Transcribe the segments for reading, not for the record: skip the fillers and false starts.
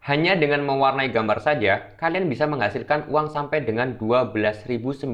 Hanya dengan mewarnai gambar saja, kalian bisa menghasilkan uang sampai dengan 12.900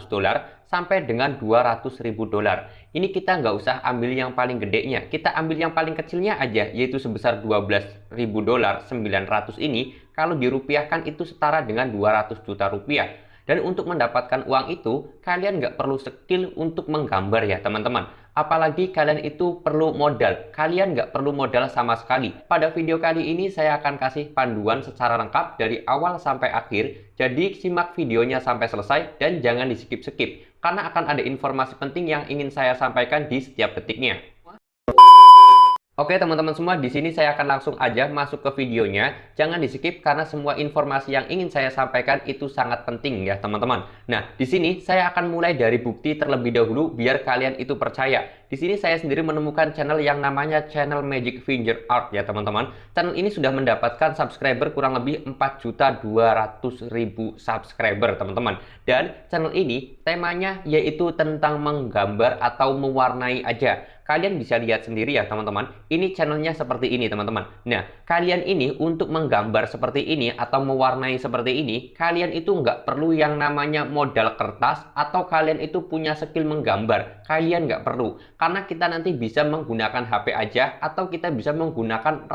dolar sampai dengan 200.000 dolar. Ini kita nggak usah ambil yang paling gedenya, kita ambil yang paling kecilnya aja, yaitu sebesar 12.000 dolar 900 ini, kalau dirupiahkan itu setara dengan 200 juta rupiah. Dan untuk mendapatkan uang itu, kalian nggak perlu skill untuk menggambar ya teman-teman. Apalagi kalian itu perlu modal. Kalian nggak perlu modal sama sekali. Pada video kali ini saya akan kasih panduan secara lengkap dari awal sampai akhir. Jadi simak videonya sampai selesai dan jangan di skip-skip. Karena akan ada informasi penting yang ingin saya sampaikan di setiap detiknya. Oke teman-teman semua, di sini saya akan langsung aja masuk ke videonya. Jangan di-skip karena semua informasi yang ingin saya sampaikan itu sangat penting ya teman-teman. Nah, di sini saya akan mulai dari bukti terlebih dahulu biar kalian itu percaya. Di sini saya sendiri menemukan channel yang namanya channel Magic Finger Art ya teman-teman. Channel ini sudah mendapatkan subscriber kurang lebih 4.200.000 subscriber teman-teman. Dan channel ini temanya yaitu tentang menggambar atau mewarnai aja. Kalian bisa lihat sendiri ya teman-teman, ini channelnya seperti ini teman-teman. Nah, kalian ini untuk menggambar seperti ini atau mewarnai seperti ini, kalian itu nggak perlu yang namanya modal kertas atau kalian itu punya skill menggambar. Kalian nggak perlu, karena kita nanti bisa menggunakan HP aja atau kita bisa menggunakan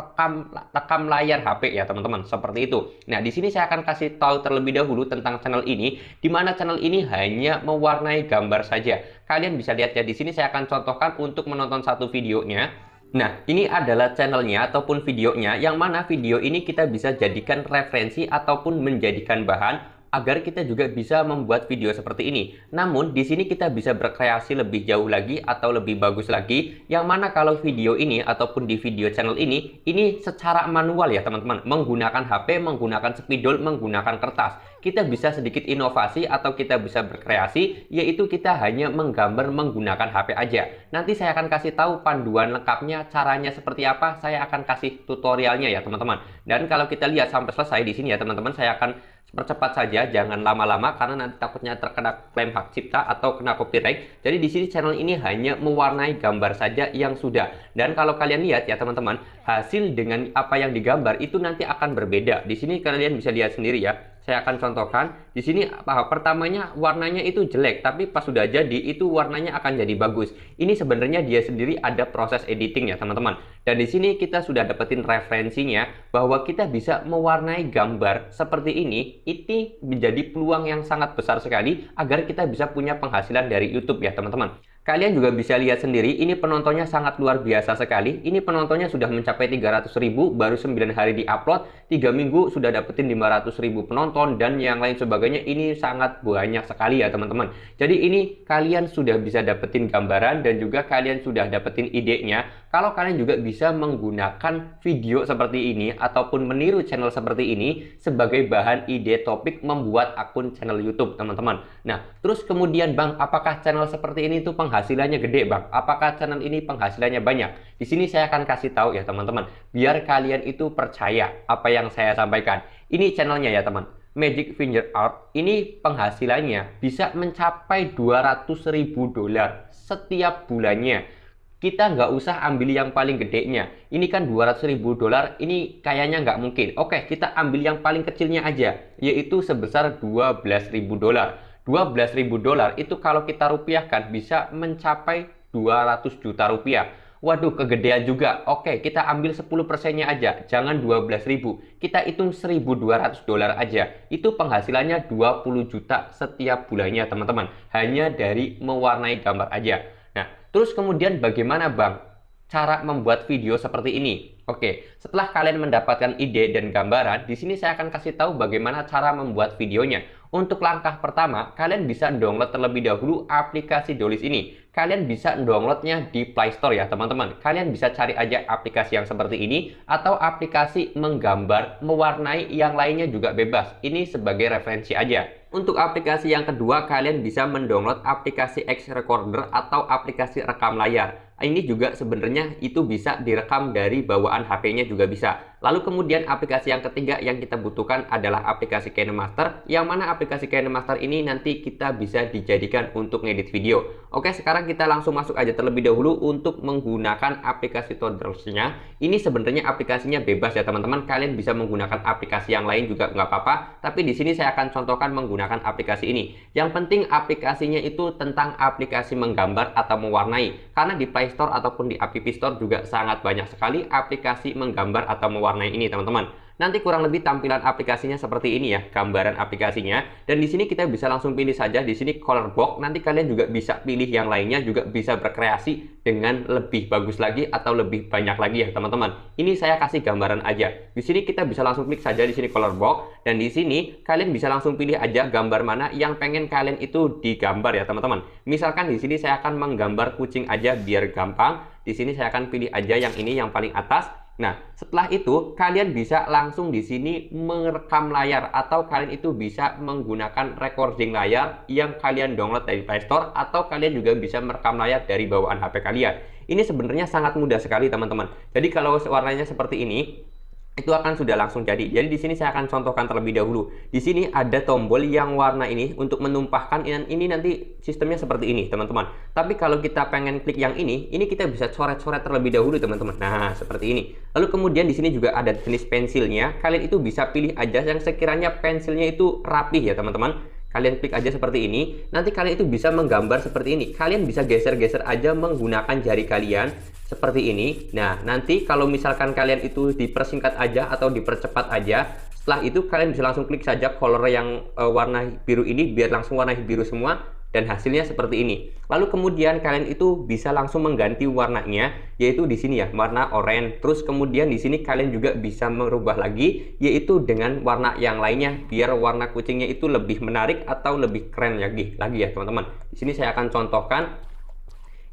rekam layar HP ya teman-teman, seperti itu. Nah, di sini saya akan kasih tahu terlebih dahulu tentang channel ini, di mana channel ini hanya mewarnai gambar saja. Kalian bisa lihat ya, di sini saya akan contohkan untuk menonton satu videonya. Nah, ini adalah channelnya ataupun videonya, yang mana video ini kita bisa jadikan referensi ataupun menjadikan bahan agar kita juga bisa membuat video seperti ini. Namun, di sini kita bisa berkreasi lebih jauh lagi atau lebih bagus lagi, yang mana kalau video ini ataupun di video channel ini secara manual ya teman-teman, menggunakan HP, menggunakan spidol, menggunakan kertas. Kita bisa sedikit inovasi atau kita bisa berkreasi, yaitu kita hanya menggambar menggunakan HP aja. Nanti saya akan kasih tahu panduan lengkapnya, caranya seperti apa, saya akan kasih tutorialnya ya teman-teman. Dan kalau kita lihat sampai selesai di sini ya teman-teman, saya akan percepat saja, jangan lama-lama karena nanti takutnya terkena klaim hak cipta atau kena copyright. Jadi di sini channel ini hanya mewarnai gambar saja yang sudah. Dan kalau kalian lihat ya teman-teman, hasil dengan apa yang digambar itu nanti akan berbeda. Di sini kalian bisa lihat sendiri ya. Saya akan contohkan. Di sini pertamanya warnanya itu jelek, tapi pas sudah jadi itu warnanya akan jadi bagus. Ini sebenarnya dia sendiri ada proses editing ya teman-teman. Dan di sini kita sudah dapetin referensinya bahwa kita bisa mewarnai gambar seperti ini. Ini menjadi peluang yang sangat besar sekali agar kita bisa punya penghasilan dari YouTube ya teman-teman. Kalian juga bisa lihat sendiri, ini penontonnya sangat luar biasa sekali. Ini penontonnya sudah mencapai 300.000, baru 9 hari di-upload, 3 minggu sudah dapetin 500.000 penonton, dan yang lain sebagainya. Ini sangat banyak sekali ya teman-teman. Jadi ini kalian sudah bisa dapetin gambaran dan juga kalian sudah dapetin idenya. Kalau kalian juga bisa menggunakan video seperti ini ataupun meniru channel seperti ini sebagai bahan ide topik membuat akun channel YouTube teman-teman. Nah, terus kemudian Bang, apakah channel seperti ini tuh penghasilannya gede Bang? Apakah channel ini penghasilannya banyak? Di sini saya akan kasih tahu ya teman-teman, biar kalian itu percaya apa yang saya sampaikan. Ini channelnya ya teman, Magic Finger Art. Ini penghasilannya bisa mencapai 200.000 dolar setiap bulannya. Kita nggak usah ambil yang paling gedenya. Ini kan 200.000 dolar, ini kayaknya nggak mungkin. Oke, kita ambil yang paling kecilnya aja, yaitu sebesar 12.000 dolar. 12.000 dolar itu kalau kita rupiahkan bisa mencapai 200 juta rupiah. Waduh, kegedean juga. Oke, kita ambil 10%-nya aja, jangan 12.000. Kita hitung 1.200 dolar aja. Itu penghasilannya 20 juta setiap bulannya, teman-teman. Hanya dari mewarnai gambar aja. Nah, terus kemudian bagaimana Bang cara membuat video seperti ini? Oke, setelah kalian mendapatkan ide dan gambaran, di sini saya akan kasih tahu bagaimana cara membuat videonya. Untuk langkah pertama, kalian bisa download terlebih dahulu aplikasi Dolis ini. Kalian bisa downloadnya di Play Store ya teman-teman. Kalian bisa cari aja aplikasi yang seperti ini atau aplikasi menggambar, mewarnai yang lainnya juga bebas. Ini sebagai referensi aja. Untuk aplikasi yang kedua, kalian bisa mendownload aplikasi X Recorder atau aplikasi rekam layar. Ini juga sebenarnya itu bisa direkam dari bawaan HP-nya juga bisa. Lalu kemudian aplikasi yang ketiga yang kita butuhkan adalah aplikasi KineMaster, yang mana aplikasi KineMaster ini nanti kita bisa dijadikan untuk ngedit video. Oke, sekarang kita langsung masuk aja terlebih dahulu untuk menggunakan aplikasi Todorsnya. Ini sebenarnya aplikasinya bebas ya teman-teman, kalian bisa menggunakan aplikasi yang lain juga nggak apa-apa, tapi di sini saya akan contohkan menggunakan aplikasi ini. Yang penting aplikasinya itu tentang aplikasi menggambar atau mewarnai, karena di Play Store ataupun di App Store juga sangat banyak sekali aplikasi menggambar atau mewarnai ini teman-teman. Nanti kurang lebih tampilan aplikasinya seperti ini ya, gambaran aplikasinya. Dan di sini kita bisa langsung pilih saja di sini color box. Nanti kalian juga bisa pilih yang lainnya, juga bisa berkreasi dengan lebih bagus lagi atau lebih banyak lagi ya teman-teman. Ini saya kasih gambaran aja. Di sini kita bisa langsung klik saja di sini color box, dan di sini kalian bisa langsung pilih aja gambar mana yang pengen kalian itu digambar ya teman-teman. Misalkan di sini saya akan menggambar kucing aja biar gampang. Di sini saya akan pilih aja yang ini yang paling atas. Nah, setelah itu kalian bisa langsung di sini merekam layar, atau kalian itu bisa menggunakan recording layar yang kalian download dari Play Store, atau kalian juga bisa merekam layar dari bawaan HP kalian. Ini sebenarnya sangat mudah sekali teman-teman. Jadi kalau warnanya seperti ini, itu akan sudah langsung jadi. Jadi di sini saya akan contohkan terlebih dahulu. Di sini ada tombol yang warna ini untuk menumpahkan, ini nanti sistemnya seperti ini, teman-teman. Tapi kalau kita pengen klik yang ini kita bisa coret-coret terlebih dahulu, teman-teman. Nah, seperti ini. Lalu kemudian di sini juga ada jenis pensilnya. Kalian itu bisa pilih aja yang sekiranya pensilnya itu rapih ya, teman-teman. Kalian klik aja seperti ini. Nanti kalian itu bisa menggambar seperti ini. Kalian bisa geser-geser aja menggunakan jari kalian seperti ini. Nah, nanti kalau misalkan kalian itu dipersingkat aja atau dipercepat aja, setelah itu kalian bisa langsung klik saja color yang warna biru ini biar langsung warna biru semua, dan hasilnya seperti ini. Lalu kemudian kalian itu bisa langsung mengganti warnanya, yaitu di sini ya, warna oranye. Terus kemudian di sini kalian juga bisa merubah lagi, yaitu dengan warna yang lainnya biar warna kucingnya itu lebih menarik atau lebih keren lagi ya teman-teman. Di sini saya akan contohkan.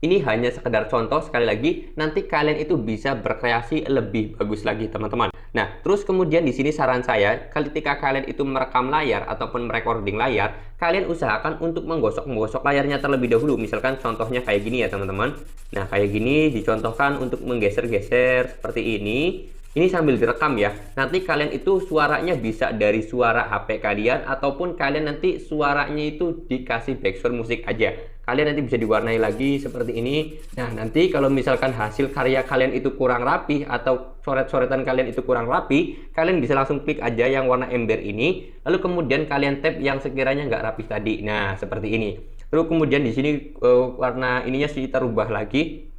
Ini hanya sekedar contoh, sekali lagi nanti kalian itu bisa berkreasi lebih bagus lagi teman-teman. Nah, terus kemudian di sini saran saya, ketika kalian itu merekam layar ataupun merecording layar, kalian usahakan untuk menggosok layarnya terlebih dahulu. Misalkan contohnya kayak gini ya teman-teman. Nah, kayak gini dicontohkan untuk menggeser-geser seperti ini. Ini sambil direkam ya. Nanti kalian itu suaranya bisa dari suara HP kalian, ataupun kalian nanti suaranya itu dikasih background musik aja. Kalian nanti bisa diwarnai lagi seperti ini. Nah, nanti kalau misalkan hasil karya kalian itu kurang rapi atau coret-coretan kalian itu kurang rapi, kalian bisa langsung klik aja yang warna ember ini. Lalu kemudian kalian tap yang sekiranya nggak rapi tadi. Nah, seperti ini. Lalu kemudian di sini warna ininya kita rubah lagi.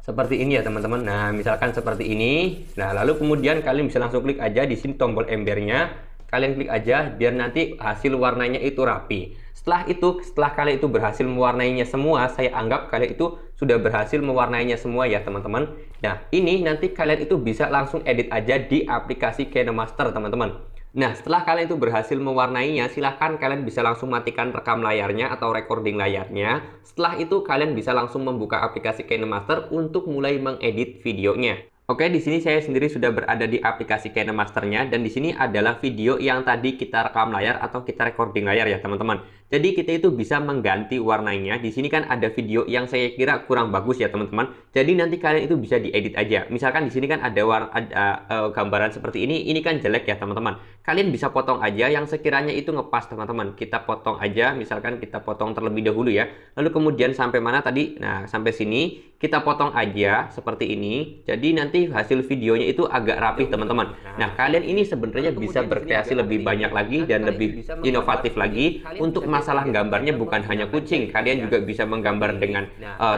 Seperti ini ya teman-teman. Nah, misalkan seperti ini. Nah, lalu kemudian kalian bisa langsung klik aja di sini tombol embernya. Kalian klik aja biar nanti hasil warnanya itu rapi. Setelah kalian itu berhasil mewarnainya semua, saya anggap kalian itu sudah berhasil mewarnainya semua ya teman-teman. Nah, ini nanti kalian itu bisa langsung edit aja di aplikasi KineMaster teman-teman. Nah, setelah kalian itu berhasil mewarnainya, silahkan kalian bisa langsung matikan rekam layarnya atau recording layarnya. Setelah itu kalian bisa langsung membuka aplikasi KineMaster untuk mulai mengedit videonya. Oke, di sini saya sendiri sudah berada di aplikasi KineMasternya, dan di sini adalah video yang tadi kita rekam layar atau kita recording layar ya teman-teman. Jadi kita itu bisa mengganti warnanya. Di sini kan ada video yang saya kira kurang bagus ya teman-teman. Jadi nanti kalian itu bisa diedit aja. Misalkan di sini kan ada gambaran seperti ini kan jelek ya teman-teman. Kalian bisa potong aja yang sekiranya itu ngepas teman-teman. Kita potong aja, misalkan kita potong terlebih dahulu ya. Lalu kemudian sampai mana tadi? Nah, sampai sini kita potong aja seperti ini. Jadi nanti hasil videonya itu agak rapih teman-teman. Nah, kalian ini sebenarnya bisa berkreasi lebih banyak lagi dan lebih inovatif lagi. Untuk masalah gambarnya bukan hanya kucing, kalian juga bisa menggambar dengan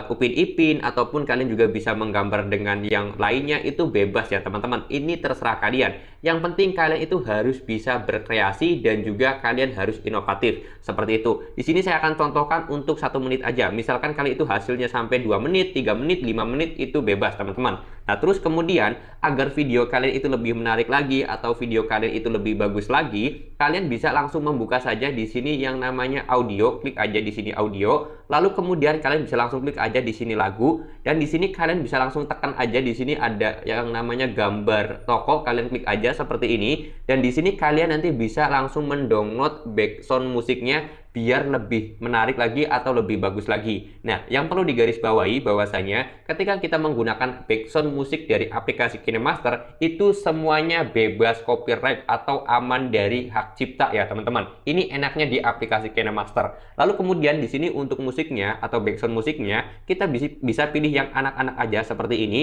Upin Ipin, ataupun kalian juga bisa menggambar dengan yang lainnya. Itu bebas ya teman-teman. Ini terserah kalian. Yang penting kalian itu harus bisa berkreasi dan juga kalian harus inovatif seperti itu. Di sini saya akan contohkan untuk 1 menit aja. Misalkan kalian itu hasilnya sampai 2 menit, 3 menit, 5 menit, itu bebas teman-teman. Nah, terus kemudian agar video kalian itu lebih menarik lagi atau video kalian itu lebih bagus lagi, kalian bisa langsung membuka saja di sini yang namanya audio. Klik aja di sini audio. Lalu kemudian kalian bisa langsung klik aja di sini lagu, dan di sini kalian bisa langsung tekan aja di sini ada yang namanya gambar toko. Kalian klik aja seperti ini, dan di sini kalian nanti bisa langsung mendownload background musiknya biar lebih menarik lagi atau lebih bagus lagi. Nah, yang perlu digarisbawahi bahwasanya ketika kita menggunakan background musik dari aplikasi KineMaster, itu semuanya bebas copyright atau aman dari hak cipta ya teman-teman. Ini enaknya di aplikasi KineMaster. Lalu kemudian di sini untuk musiknya atau background musiknya, kita bisa pilih yang anak-anak aja seperti ini.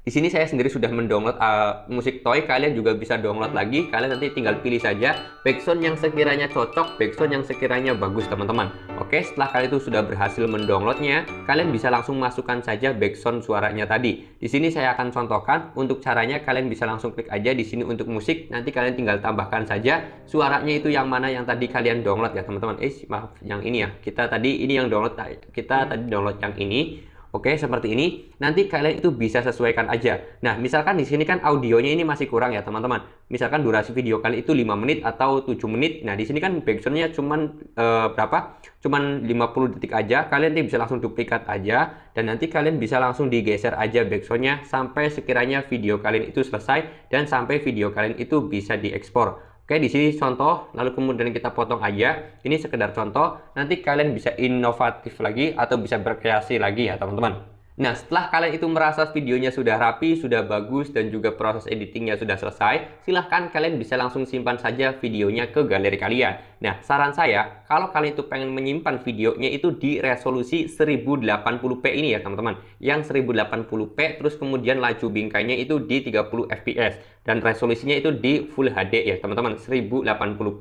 Di sini saya sendiri sudah mendownload musik toy, kalian juga bisa download lagi. Kalian nanti tinggal pilih saja background yang sekiranya cocok, background yang sekiranya bagus teman-teman. Oke, setelah kalian itu sudah berhasil mendownloadnya, kalian bisa langsung masukkan saja background suaranya tadi. Di sini saya akan contohkan untuk caranya. Kalian bisa langsung klik aja di sini untuk musik. Nanti kalian tinggal tambahkan saja suaranya itu yang mana yang tadi kalian download ya teman-teman. Maaf, yang ini ya. Kita tadi ini yang download, kita tadi download yang ini. Oke, seperti ini. Nanti kalian itu bisa sesuaikan aja. Nah, misalkan di sini kan audionya ini masih kurang ya, teman-teman. Misalkan durasi video kalian itu 5 menit atau 7 menit. Nah, di sini kan backsoundnya cuman berapa? Cuman 50 detik aja. Kalian nanti bisa langsung duplikat aja. Dan nanti kalian bisa langsung digeser aja backsoundnya sampai sekiranya video kalian itu selesai dan sampai video kalian itu bisa diekspor. Oke, di sini contoh, lalu kemudian kita potong aja. Ini sekedar contoh, nanti kalian bisa inovatif lagi atau bisa berkreasi lagi ya teman-teman. Nah, setelah kalian itu merasa videonya sudah rapi, sudah bagus, dan juga proses editingnya sudah selesai, silahkan kalian bisa langsung simpan saja videonya ke galeri kalian. Nah, saran saya, kalau kalian itu pengen menyimpan videonya itu di resolusi 1080p ini ya teman-teman. Yang 1080p, terus kemudian laju bingkainya itu di 30 fps. Dan resolusinya itu di Full HD ya teman-teman, 1080p.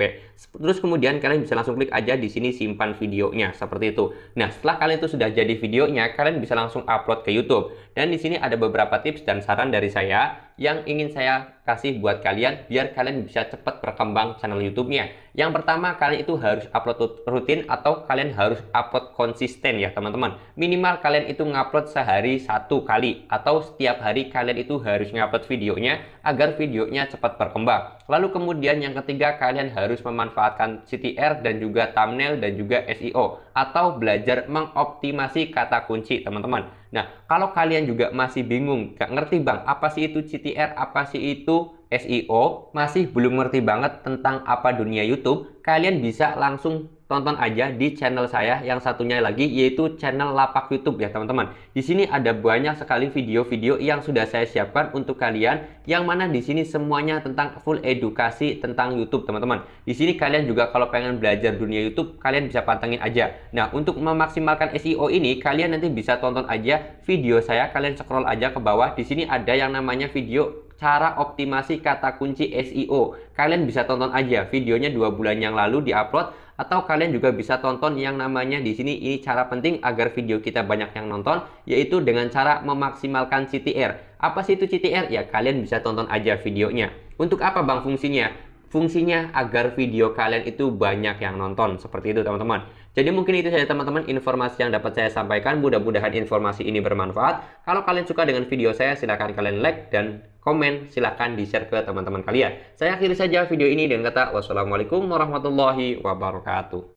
Terus kemudian kalian bisa langsung klik aja di sini simpan videonya, seperti itu. Nah, setelah kalian itu sudah jadi videonya, kalian bisa langsung upload ke YouTube. Dan di sini ada beberapa tips dan saran dari saya yang ingin saya kasih buat kalian biar kalian bisa cepat berkembang channel YouTube-nya. Yang pertama, kalian itu harus upload rutin atau kalian harus upload konsisten ya teman-teman. Minimal kalian itu ngupload sehari 1 kali atau setiap hari kalian itu harus ngupload videonya agar videonya cepat berkembang. Lalu kemudian yang ketiga, kalian harus memanfaatkan CTR dan juga thumbnail dan juga SEO atau belajar mengoptimasi kata kunci teman-teman. Nah, kalau kalian juga masih bingung, gak ngerti bang, apa sih itu CTR, apa sih itu SEO, masih belum ngerti banget tentang apa dunia YouTube, kalian bisa langsung tonton aja di channel saya yang satunya lagi, yaitu channel Lapak YouTube ya teman-teman. Di sini ada banyak sekali video-video yang sudah saya siapkan untuk kalian, yang mana di sini semuanya tentang full edukasi tentang YouTube teman-teman. Di sini kalian juga kalau pengen belajar dunia YouTube, kalian bisa pantengin aja. Nah, untuk memaksimalkan SEO ini, kalian nanti bisa tonton aja video saya, kalian scroll aja ke bawah. Di sini ada yang namanya video cara optimasi kata kunci SEO. Kalian bisa tonton aja videonya 2 bulan yang lalu diupload, atau kalian juga bisa tonton yang namanya di sini ini cara penting agar video kita banyak yang nonton, yaitu dengan cara memaksimalkan CTR. Apa sih itu CTR? Ya kalian bisa tonton aja videonya. Untuk apa bang fungsinya? Fungsinya agar video kalian itu banyak yang nonton, seperti itu teman-teman. Jadi mungkin itu saja teman-teman informasi yang dapat saya sampaikan. Mudah-mudahan informasi ini bermanfaat. Kalau kalian suka dengan video saya, silahkan kalian like dan komen. Silahkan di-share ke teman-teman kalian. Saya akhiri saja video ini dengan kata wassalamualaikum warahmatullahi wabarakatuh.